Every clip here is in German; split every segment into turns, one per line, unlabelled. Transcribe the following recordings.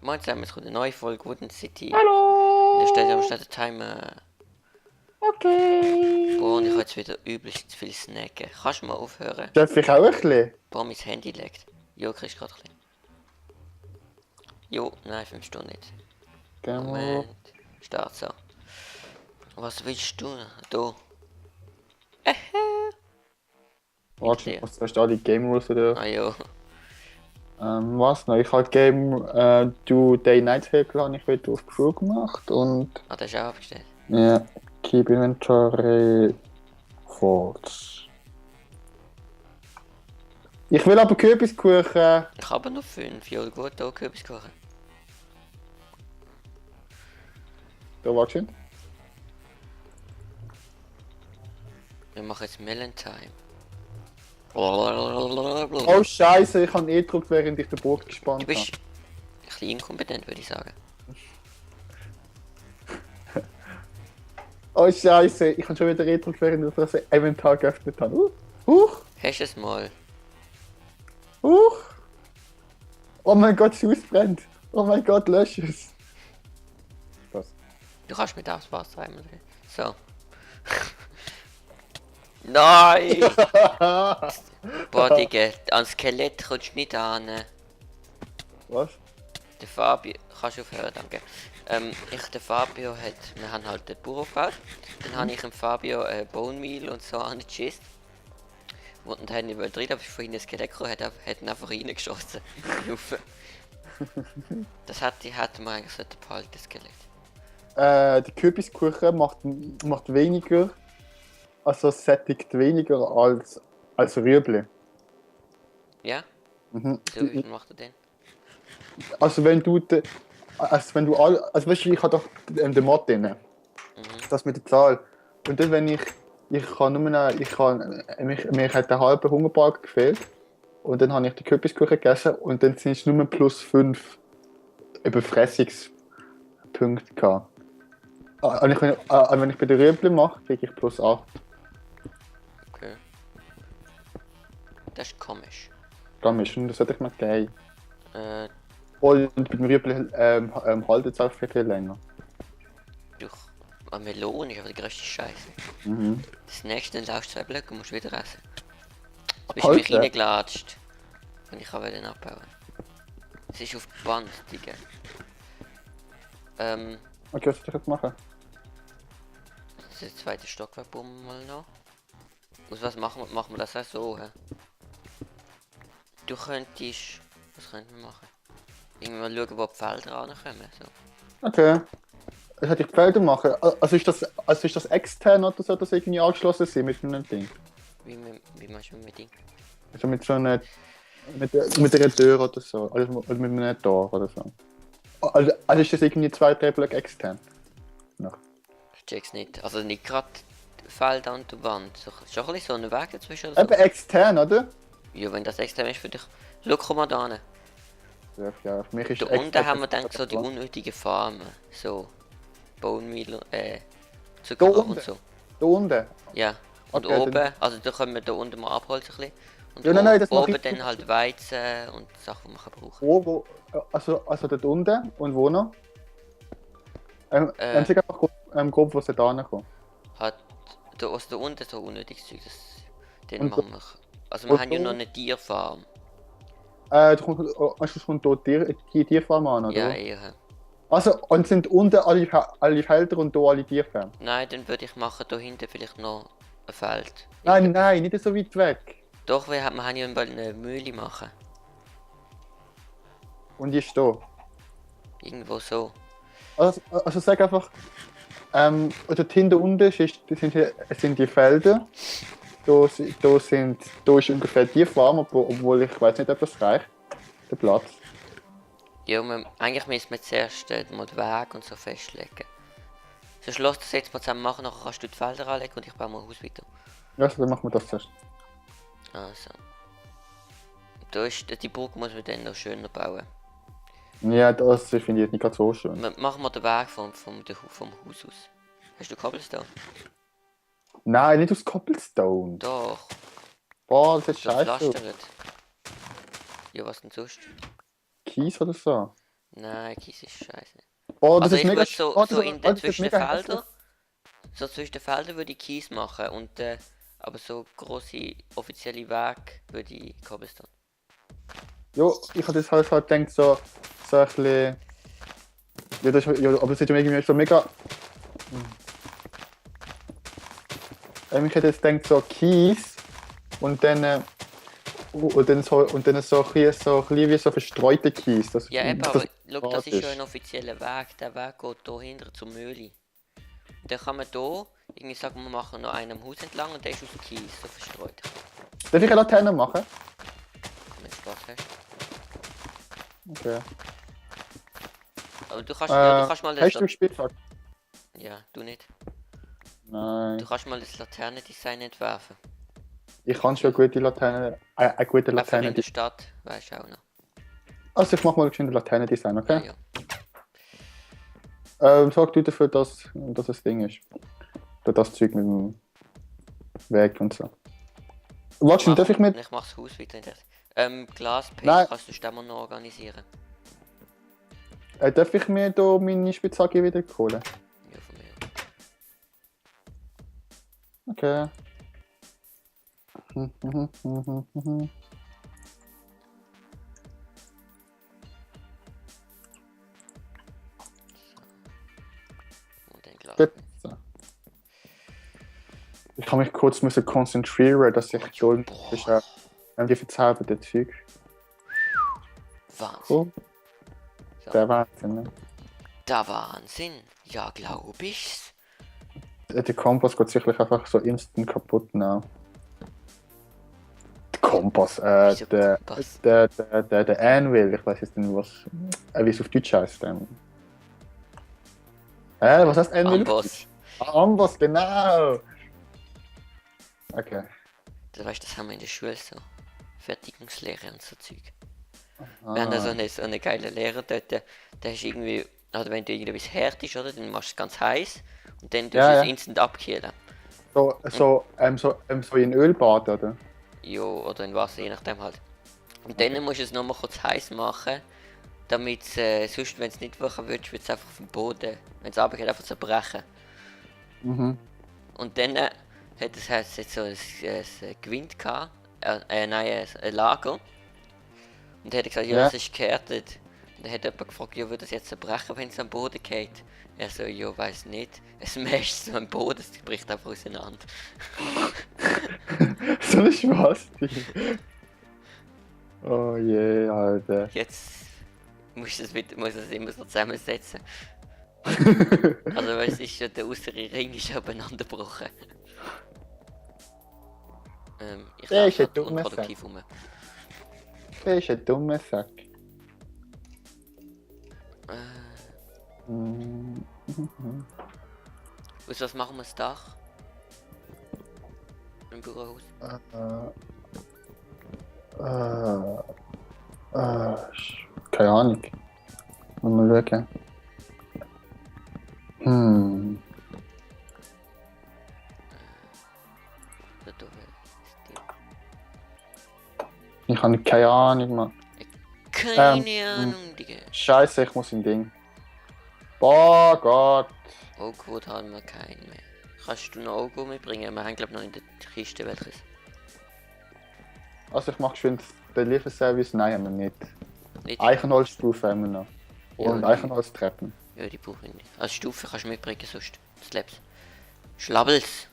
Moin zusammen, es kommt eine neue Folge Wooden City. Und ich stelle
Hallo!
am Start den Timer. Boah, und ich habe
Okay!
jetzt wieder übelst zu viel snacken. Kannst du mal aufhören?
Darf ich auch ein bisschen?
Boah, mein Handy leckt. Jo, kriegst gerade ein bisschen. Jo, nein, 5 Stunden nicht.
Gehen wir.
Moment. Start so. Was willst du? Da. Hinter
Warte,
dir.
was hast du alle Game Rules oder?
Ah jo.
Was noch? Ich habe Game Do Day Night Cycle habe ich wieder auf Crew gemacht und
Ah, das ist auch abgestellt.
ja, Keep Inventory False. Ich will aber Kürbiskuchen.
Ich habe noch 5. Jo, gut, da Kürbis kochen.
Da warte schon.
Wir machen jetzt Melon Time.
Oh Scheiße, ich habe gedrückt, während ich den Boot
Du
gespannt habe.
bist ein bisschen inkompetent, würde ich sagen.
Oh Scheiße, ich habe schon wieder gedrückt, während ich das Inventar geöffnet habe. Huch!
Hast du es mal?
Huch! Oh mein Gott, das Haus brennt! Oh mein Gott, lösch es! Was?
Du kannst mit aufs Wasser einmal. So. Nein! Boah, Digga, an Skelett kommst du nicht an.
Was?
Der Fabio, kannst du aufhören, danke. Der Fabio hat, wir haben halt den Bauer aufgebaut. Dann habe ich dem Fabio Bone Meal und so angeschissen. Und dann nicht drin, aber vorhin das Skelett gekommen, hat ihn einfach reingeschossen. Juffe. Hätte man eigentlich sollte behalten, das Skelett.
Die Kürbiskuchen macht weniger, also sättigt weniger als Rüebli.
Ja?
Mhm.
So, wie viel macht er denn?
Also wenn du, also weißt du, ich habe doch den Mod drin,
Mhm.
das mit der Zahl. Und dann, wenn ich kann nur noch, ich kann, mir hat der halbe Hungerbalken gefehlt. Und dann habe ich die Kürbiskuchen gegessen und dann sind es nur plus 5 Überfressungspunkte gehabt. Wenn ich bei der Rüebli mache, kriege ich plus 8.
Okay. Das ist komisch.
Komisch, und das hätte ich mir gegeben.
Äh,
Und bei dem Rüebli haltet es auch viel länger.
durch eine Melone ist aber die größte Scheiße.
Mhm.
Das nächste, dann laufst du 2 Blöcke und musst wieder essen. Jetzt bist du mich
Halten?
reingelatscht. Und ich kann den abbauen. Es ist auf die Wand, Digga.
Okay, was soll ich jetzt machen?
Das ist der zweite Stockwerk, bauen wir mal noch. Aus was machen wir das auch so, hä? Du könntest... Was könnten wir machen? Irgendwie mal schauen, wo die Felder rankommen. So.
Okay. Das hätte ich Felder machen. Also ist das extern oder soll das irgendwie angeschlossen sein mit einem Ding?
Wie machst du mit Ding?
Also mit so einer. Mit einer Tür oder so. Also mit einem Tor oder so. Also ist das irgendwie 2, 3 Blöcke extern? Noch.
Ich check's nicht. Also nicht gerade Felder an der Wand. So, schon ein bisschen so ein Weg dazwischen oder
Eben
so.
extern, oder?
Ja, wenn das extrem ist für dich. Schau, komm mal da hin.
Ja, für mich ist
Da
extern.
unten haben wir dann so die unnötigen Farmen. So. Bone Meal,
Da
Zuckerrohr
unten.
und so.
Da unten.
Ja. Und
Okay,
oben,
dann.
also da können wir da unten mal abholzen ein bisschen. Und
Ja, nein, das mache
oben
ich.
dann halt Weizen und Sachen, die man kann brauchen.
Also dort unten und wo noch?
Äh,
Sag einfach grob, wo sie da ankommen.
hat da unten so unnötiges Zeug, den
Und,
machen wir. Also wir
und
haben ja noch eine Tierfarm.
du kommt dort die Tierfarm an, oder?
Ja,
Wo?
eher.
Also, und sind unten alle Felder und da alle Tierfarmen?
Nein, dann würde ich machen da hinten vielleicht noch ein Feld.
Nein, nein, nicht so weit weg.
Doch, wir haben ja bald eine Mühle machen.
Und die ist da.
Irgendwo so.
Also sag einfach, dort hinten unten sind die Felder. Da ist ungefähr die Farm, obwohl ich weiß nicht, ob das reicht. Der Platz.
Ja, eigentlich müssen wir zuerst mal den Weg und so festlegen. Sonst lass das jetzt mal zusammen machen, nachher kannst du die Felder anlegen und ich baue mal ein Haus weiter.
Ja, also dann machen wir das zuerst.
Also. Da ist, die Brücke muss man dann noch schöner bauen.
Ja, das finde ich jetzt nicht gerade so schön.
Machen wir den Weg vom Haus aus. Hast du Cobblestone?
Nein, nicht aus Cobblestone.
Doch,
Boah, das ist
so
scheiße.
pflastert. Ja, was denn sonst?
Kies oder so.
Nein, Kies ist scheiße.
Oh, das
Also
ist
ich
mega
würde so in
oh,
den
das ist
zwischen den
mega hässlich.
Feldern, so zwischen den Feldern würde ich Kies machen und aber so große offizielle Wege würde ich Cobblestone.
Jo, ich habe das halt gedacht, so ein bisschen. Ja, ja, aber das ist ja irgendwie so mega. Ich hätte jetzt gedacht, so Kies und dann. Und dann so ein bisschen wie so verstreute Kies.
Ja eben,
Das
aber schau, das ist schon ein
ist.
offizieller Weg. Der Weg geht hier hinten zum Mühle. Dann kann man hier, irgendwie sagen wir machen noch einen am Haus entlang und der ist aus Kies, so verstreut.
Darf ich eine Laterne machen?
Wenn du Spaß hast.
Okay.
Aber ja, du kannst mal
Hast du Spitzhack?
Ja, du nicht.
Nein.
Du kannst mal das Laternendesign entwerfen.
Ich kann schon gute Laterne, eine gute
Einfach
Laterne.
in der Stadt, weißt du auch noch.
Also ich mach mal ein Laternendesign, okay?
Ja, ja.
Sorg du dafür, dass das Ding ist. Für das Zeug mit dem Weg und so. Watschen, darf ich mit?
Ich mach das Haus weiter. Glaspace
Nein.
kannst du stemmen noch organisieren.
Darf ich mir da meine Spitzhacke wieder holen?
Ja, von mir.
Okay.
Und dann Glas.
Gut. So. Ich kann mich kurz müssen konzentrieren, dass ich Gold
Boah,
die verzauberten Zeug.
Wahnsinn.
Cool.
So.
Der Wahnsinn, ne?
Der Wahnsinn. Ja, glaub ich's.
Der Kompass geht sicherlich einfach so instant kaputt now. Der Kompass,
Wieso Kompass?
der Anvil, ich weiß jetzt nicht, wie es auf Deutsch heißt. Was heißt Anvil?
Amboss.
Amboss, genau! Okay.
Das weißt, das haben wir in der Schule so. Fertigungslehre und so Zeug.
Ah.
Wir haben da so eine geile Lehrer dort, der ist irgendwie, also wenn du irgendetwas härtest, oder, dann machst du es ganz heiß und dann tust du
Ja,
es
ja.
instant abkühlen.
So in Ölbad, oder?
Jo, oder in Wasser, je nachdem halt. Und dann musst du es nochmal kurz heiß machen, damit sonst, wenn es nicht machen würdest, wird es einfach vom Boden, wenn es runtergeht, einfach zerbrechen.
Mhm.
Und dann hat es jetzt so ein Gewind gehabt, nein, ein Lager. Und dann hat er gesagt, ja,
Ja.
das ist gehärtet. Und dann hat jemand gefragt, ja, würde das jetzt zerbrechen, wenn es am Boden geht? Er so, ja, weiß nicht. Es mäscht so am Boden, es bricht einfach auseinander.
So eine Schwasti. Oh je, Alter.
Jetzt muss es immer so zusammensetzen. Also, weil es ist schon, der äußere Ring ist abeinander gebrochen. Ich
Der ist
laufe
ein
grad
dummer
unproduktiv rum.
Der ist ein dummer Sack. Mhm.
Aus was machen wir das Dach? Im Bürohaus?
Keine Ahnung. Mal schauen.
Da oben ist
Ich habe keine Ahnung, Mann.
keine Ahnung, Digga.
Scheiße, ich muss in Ding. Boah, Gott.
Oakwood haben wir keinen mehr. Kannst du noch Oakwood mitbringen? Wir haben glaube noch in der Kiste welches.
Also ich mache schön den Lieferservice. Nein, haben wir nicht.
Nicht?
Eichenholzstufe haben wir noch.
Ja,
Und
die-
Eichenholztreppen.
Ja, die brauche ich nicht. Als Stufe kannst du mitbringen, sonst Slabs. Schlabbels.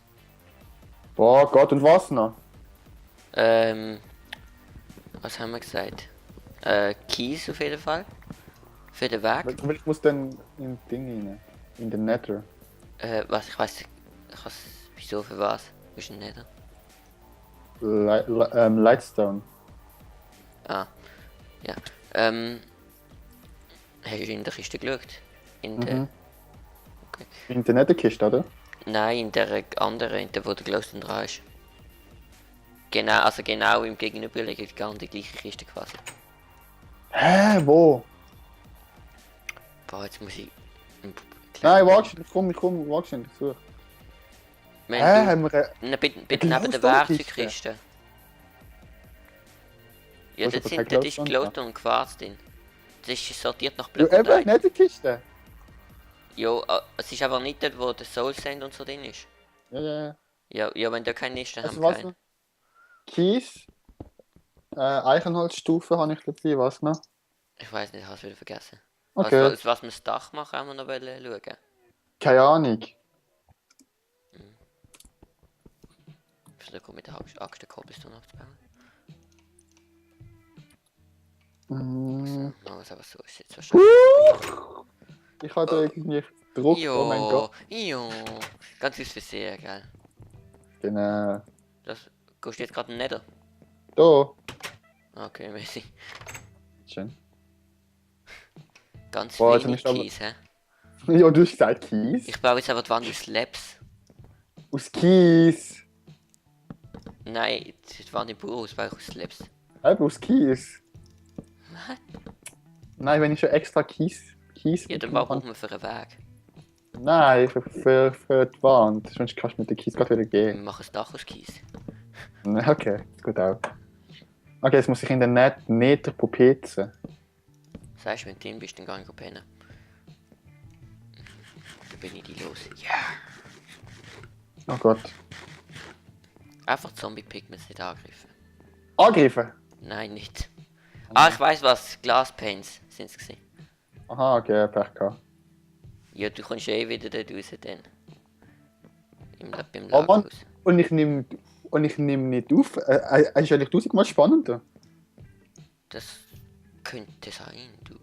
Boah, Gott, und was noch?
Was haben wir gesagt? Kies auf jeden Fall. Für den Weg.
Weil ich muss dann in Ding rein. In den Nether.
Was, ich weiß nicht. Wieso, für was? Wo ist denn nicht?
Lightstone.
Ah, ja. Hast du in der Kiste geschaut? In der...
Mhm. In der Netherkiste, oder?
Nein, in der anderen, in der wo der Glowstone dran ist. Genau, also genau im Gegenüberliegenden gar die gleiche Kiste quasi.
Hä, wo?
Boah, jetzt muss ich...
Nein, warte, ich komm, warte, ich suche.
Wenn
Hä,
du...
haben wir...
Bitte neben der
Glowstone-Kiste?
Werkzeugkiste. Ja,
Wo ist
dort
aber kein
dort ist
Glowstone
Glowstone und Quarz drin. das ist sortiert nach
Ja, eben,
Blöckenteig.
nicht die Kiste.
Jo, es ist aber nicht dort, wo der Soul Sand und so drin ist.
Ja, ja, ja.
Ja, wenn da kein ist, dann haben
Also
wir
was
keinen.
noch? Kies, Eichenholzstufe habe ich dabei, was noch?
Ich weiß nicht, ich habe es wieder vergessen.
Okay,
Was wir das Dach machen, haben wir noch schauen.
keine Ahnung.
Versuche mit der Axt den Cobblestone aufzubauen.
Mm.
Machen wir es aber so, ist jetzt wahrscheinlich.
Ich habe da irgendwie Druck, oh mein Gott.
Jo. Ganz aus Versehen, gell?
Genau.
Das gehst du jetzt gerade nicht.
Da.
Okay, merci.
Schön.
Ganz
Boah, also
wenig
nicht aber-
Kies, hä?
Ja, du hast gesagt Kies.
Ich baue jetzt aber die Wand aus Slabs.
Aus Kies.
Nein, die Wand im Büro baue ich aus Slabs.
Eben aus Kies.
Was?
Nein, wenn ich schon extra Kies
Ja, dann
mitmache-
brauchen wir für einen Weg.
Nein, für die Wand. Sonst kannst du mit der Kies gerade wieder
Wir
gehen.
machen das Dach aus Kies.
Okay, ist gut auch. Okay, jetzt muss ich in den Nether pupezen.
Sagst du, wenn du drin bist, dann gehe ich pennen. Dann bin ich die los. Ja!
Oh Gott.
Einfach Zombie-Pigments nicht angreifen.
Angreifen?
Nein, nicht. Ah, ich weiß was. Glaspaints sind es gewesen.
Aha, okay, Pech gehabt.
Ja, du kommst eh wieder dort raus dann. Beim
Oh Mann.
Lagerhaus.
Und ich nehme nicht auf. Ist eigentlich tausendmal spannender.
Das könnte sein, du.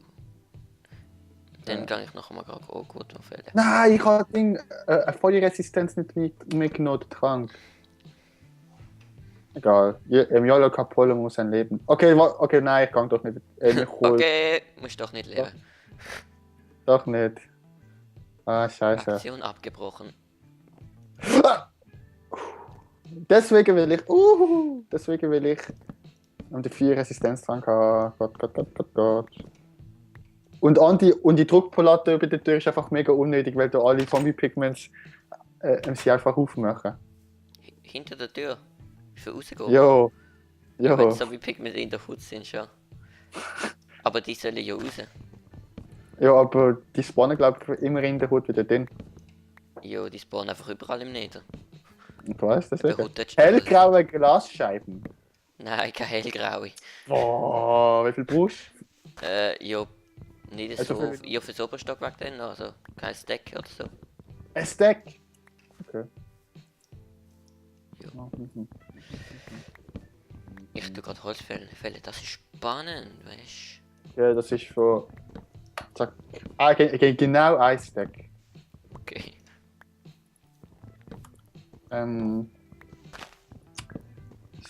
Dann gehe ich noch einmal gerade gut aufhellen.
Nein, ich habe eine Feuerresistenz nicht mitgenommen, den Trank. Egal. Im Yolo Capolo muss ein Leben. Okay, okay, nein, ich kann doch nicht. Mich holen.
Okay, musst doch nicht leben.
Doch nicht. Ah, scheiße.
Aktion abgebrochen.
Deswegen will ich die 4 Resistenztrank haben. Gott. Und die Druckpalette über der Tür ist einfach mega unnötig, weil da alle Zombie-Pigments sie einfach aufmachen.
Hinter der Tür. Für rausgehen.
Jo.
Wenn so wie Pigment in der Hut sind, schon. Aber die sollen ja raus.
Ja, aber die spawnen, glaube ich, immer in der Hut wieder drin.
Jo, die spawnen einfach überall im Nether.
Ich weiß das
Der
nicht.
Hut hat
Hellgraue Glasscheiben.
Nein, keine hellgraue.
Boah, wie viel brauchst du?
Ja, nicht
Also
so.
für-
Ja, für das Oberstockwerk dann, also kein Stack oder so.
Ein Stack. Okay.
Ja. Ich tue gerade Holz fällen, das ist spannend, weißt
Ja, das ist von. Zack. Ah, genau ein Stack.
du? Okay.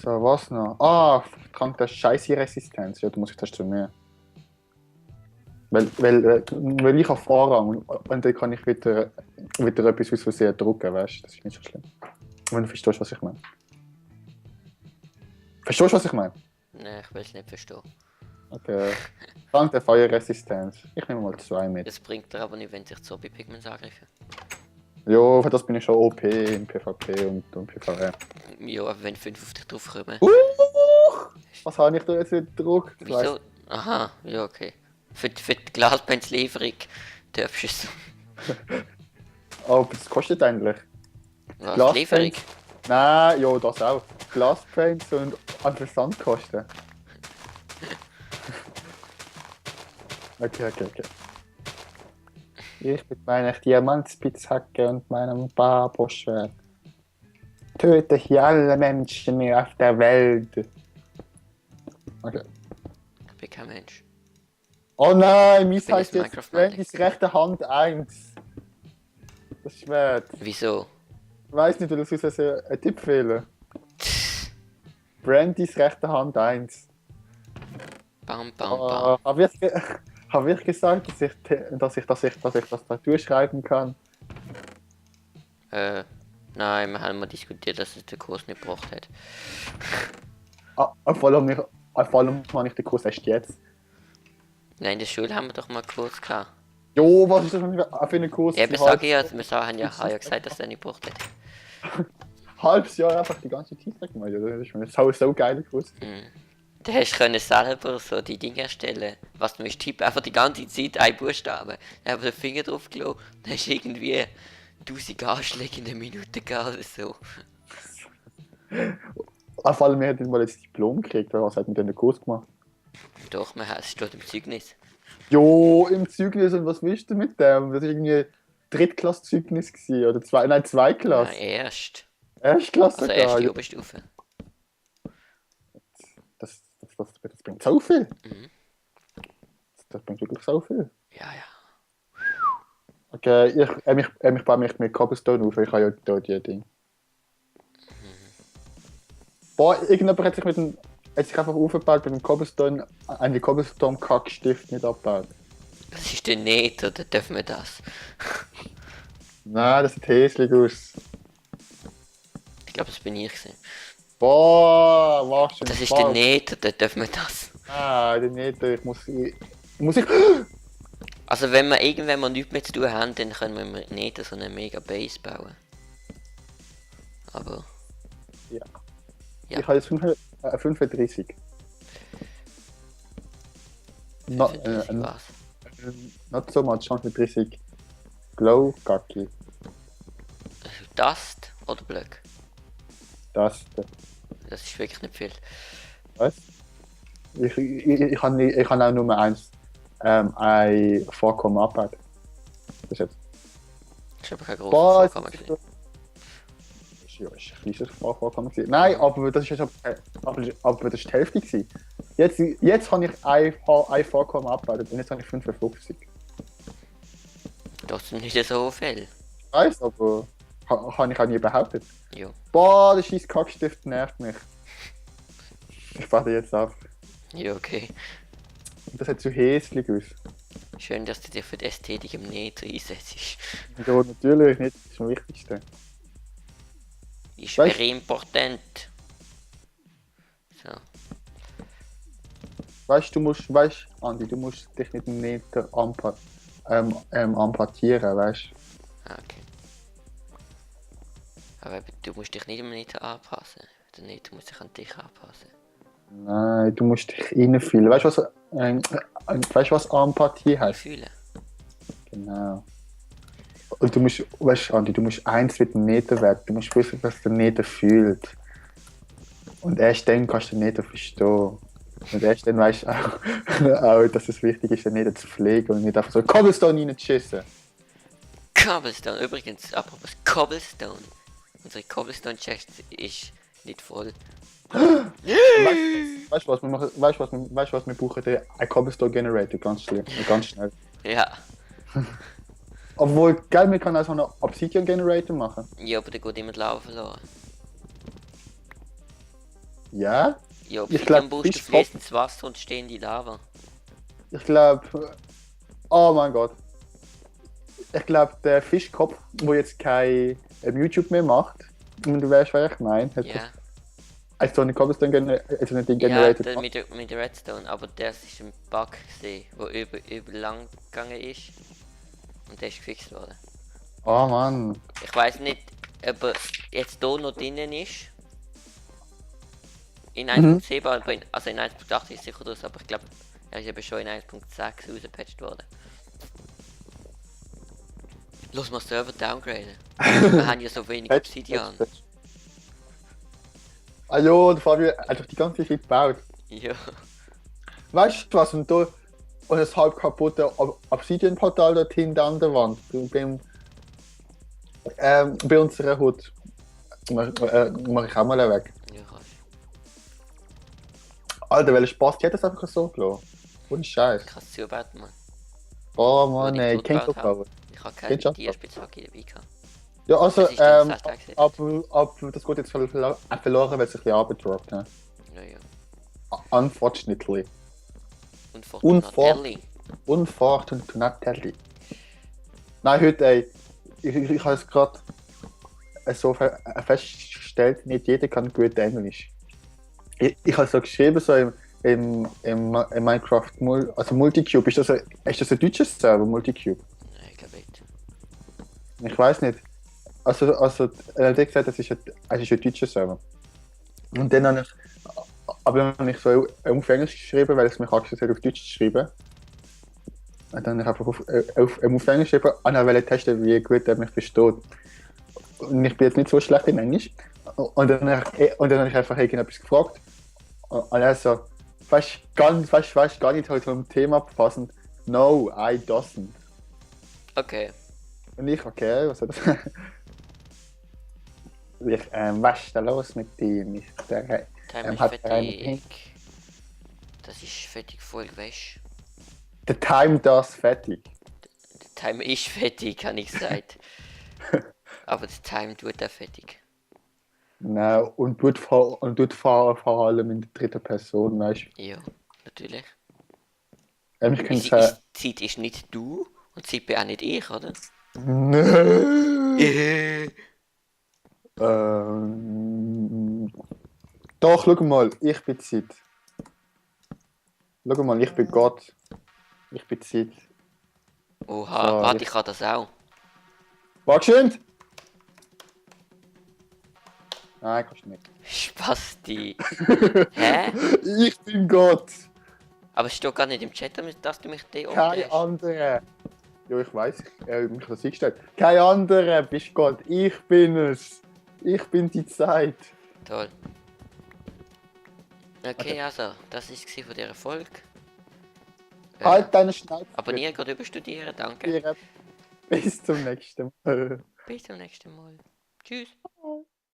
So, was noch? Ah, krank der scheiße Resistenz. Ja, du musst das zu mir. Weil ich habe Vorrang und dann kann ich wieder etwas aus Versehen drucken, weißt du? Das ist nicht so schlimm. Wenn du verstehst, was ich meine. Verstehst du, was ich meine?
Nein, ich will es nicht verstehen.
Okay. Krank der Feuerresistenz. Ich nehme mal 2 mit.
Das bringt dir aber nicht, wenn sich Zombie-Pigments angreifen.
Jo, für das bin ich schon OP im PvP und PvE.
Ja, aber wenn 5 auf dich drauf kommen.
Was habe ich da jetzt für Druck? Ich weiss-
Wieso? Aha, ja, okay. Für die Glaspenslieferung darfst du es.
Oh, was kostet eigentlich?
Was?
Glaspaints?
Lieferung?
Nein, ja, das auch. Glaspaints und an Versandkosten. Okay. Ich mit meiner Diamantspitzhacke und meinem Barboschwert töte ich alle Menschen auf der Welt. Okay.
Ich bin kein Mensch.
Oh nein, mies
bin
heißt
jetzt
jetzt
Minecraft
Brandys rechte Hand 1. Das Schwert.
Wieso?
Ich weiß nicht, du sollst einen Tipp fehlen. Brandys rechte Hand 1.
Bam, bam, bam.
Habe ich gesagt, dass ich das Tattoo schreiben kann?
Nein, wir haben mal diskutiert, dass es den Kurs nicht gebracht hat.
Vor allem habe ich den Kurs erst jetzt.
Nein, in der Schule haben wir doch mal Kurs gehabt.
Jo, was ist das für ein Kurs?
Eben sage ich ja, haben ja gesagt, dass er nicht gebracht hat.
Halbes Jahr einfach die ganze Zeit gemacht. Das ist mir so geil Kurs.
Mhm. Du hast können selber so die Dinge erstellen, was du tippen, einfach die ganze Zeit ein Buchstabe. Dann einfach den Finger drauf gelassen, dann hast du irgendwie 1000 Anschläge in der Minute gehabt oder so.
Auf allem, wir hätten mal jetzt Diplom gekriegt, oder was hat man denn den Kurs gemacht?
Doch, es steht im Zeugnis.
Jo, im Zeugnis, und was willst du mit dem? Das war irgendwie Drittklasszeugnis gewesen, oder Zweiklasse.
Nein, erst.
Erstklasse
Also
sogar.
erste
Ja,
Oberstufe.
das bringt so viel.
Mhm.
Das bringt wirklich so viel.
Ja, ja.
Okay, ich baue mich mit Cobblestone auf, ich habe ja da die Ding. Boah, irgendjemand hat sich einfach aufgebaut mit dem Cobblestone, einen Cobblestone-Kackstift nicht abgebaut.
Das ist der Nether, da dürfen wir das.
Nein, das sieht hässlich aus.
Ich glaube, das bin ich gewesen.
Boah, machst du
Das
nicht
ist der
falsch.
Nether, da dürfen wir das.
Ah, der nicht, muss ich...
Also wenn wir irgendwann mal nichts mehr zu tun haben, dann können wir mit Nether so eine mega Base bauen. Aber...
Ja.
Ja.
Ich habe jetzt 35.
Was?
Not so much, 35. Glow, Kaki.
Dust oder Blöcke?
Das,
Das ist wirklich nicht viel.
was? Ich kann auch nur ein Vorkommen abbauen. Das ist jetzt.
Das ist aber kein
Boah,
grosses Vorkommen.
ja, ist ein kleines Vorkommen gewesen. Nein, aber das ist jetzt aber das ist die Hälfte gewesen. Jetzt habe ich ein Vorkommen abgebaut und jetzt habe ich 55.
Trotzdem nicht so viel.
Ich weiß, aber habe ich auch nie behauptet.
Ja.
Boah, der scheiß Kackstift nervt mich. Ich warte jetzt ab.
Ja, okay.
Das sieht so hässlich aus.
Schön, dass du dich für die Ästhetik im Nether einsetzt.
Ja, natürlich nicht, das ist das Wichtigste.
Ist
Weißt-
very important. So.
Andi, du musst dich mit dem Nether amputieren, weißt du?
Ah, okay. Aber eben, du musst dich nicht im Nether anpassen. Der Nether muss sich an dich anpassen.
Nein, du musst dich reinfühlen. Weißt du, was Empathie heißt?
Fühlen.
Genau. Und du musst, weißt du, Andi, du musst eins mit dem Nether werden. Du musst wissen, was der Nether fühlt. Und erst dann kannst du den Nether verstehen. Und erst dann weißt du auch, dass es wichtig ist, den Nether zu pflegen und nicht einfach so Cobblestone reinzuschissen.
Cobblestone, übrigens, apropos Cobblestone. Unsere Cobblestone-Chest ist nicht voll.
Weißt du was, wir brauchen einen Cobblestone Generator ganz schnell.
Ja.
Obwohl, geil, wir können auch so einen Obsidian Generator machen.
Ja, aber der geht immer die Lava verloren.
Ja?
Ja,
Ich
Obsidian
glaub,
brauchst du
Fischkopf-
fließendes Wasser und stehende Lava.
Ich glaube. Oh mein Gott. Ich glaube, der Fischkopf, der jetzt kein YouTube mehr macht, und du weißt, was ich meine, hat
Ja.
so einen Cobblestone so ein Ding
Ja,
Generator
der,
gemacht.
mit der Redstone, aber das ist ein Bug gewesen, der über lang gegangen ist. Und der ist gefixt worden.
Oh Mann.
Ich weiß nicht, ob er jetzt hier noch drinnen ist. In 1.7, also in 1.8 ist sicher draus, aber ich glaube, er ist eben schon in 1.6 rausgepatcht worden. Los mal Server downgraden. Wir haben ja so wenig Obsidian.
Ah jo, der Fabio hat doch die ganze Zeit gebaut.
Ja.
Weißt du was? Und da und das halb kaputte Obsidian-Portal dort hinten an der Wand. Bei unserer Hut. Mach ich auch mal weg.
Ja, kannst.
Alter, welcher Spaß, die hat das einfach so gelassen. Ohne Scheiß.
Ich kann es zubauen, Mann.
Oh Mann,
ich
ey,
gut
kennt
gebaut
doch
habe.
aber.
Ich habe keine
Geht schon.
Tierspitzhacke dabei gehabt.
Ja, also,
Das ist dann fast weggesetzt.
aber das geht jetzt verloren, weil es ein bisschen abgedroppt, ne?
Ja, ja.
Unfortunately.
Unfortunately.
Unfortunately. Nein, heute, ey, ich habe es gerade so festgestellt, nicht jeder kann gut Englisch. Ich habe so geschrieben, so im Minecraft, also Multicube, ist das ein deutsches Server, Multicube?
Nein, ich glaube nicht.
Ich weiß nicht. Also er hat gesagt, es ist ein deutscher Server. Und dann habe Aber dann habe ich so auf Englisch geschrieben, weil ich es mir angst auf Deutsch zu schreiben. Und dann habe ich einfach auf Englisch geschrieben und dann wollte ich testen, wie gut er mich versteht. Und ich bin jetzt nicht so schlecht in Englisch. Und dann habe ich einfach irgendetwas gefragt. Und er so, fast gar nicht halt zum Thema passend. No, I doesn't.
Okay.
Und ich, okay, was hat das? Ich, was ist da los mit ihm?
Time ist
hat
fertig. Das ist fertig voll gewesen.
der Time does fertig.
Der Time ist fertig, habe ich gesagt. Aber der Time tut er fertig.
Nein, und vor allem in der dritten Person, weißt du?
Ja, natürlich.
Ich könnte
Ist,
sagen,
ist, Zeit ist nicht du und Zeit bin auch nicht ich, oder?
nö. Doch, schau mal, ich bin Zeit. Schau mal, ich bin Gott. Ich bin Zeit.
Oha,
So,
warte, ich kann das auch.
Warte schön! Nein, kannst du nicht.
Spasti. Hä?
Ich bin Gott!
Aber es steht gar nicht im Chat, dass du mich
Kein
deortest.
anderer. Ja, ich weiß, ich habe mich das eingestellt. Kein anderer bist Gott, ich bin es. Ich bin die Zeit.
Toll. Okay, also, das ist es von dieser Folge.
Halt deine Schnauze.
Abonnieren, gerade überstudieren, danke.
Bis zum nächsten Mal.
Bis zum nächsten Mal. Tschüss.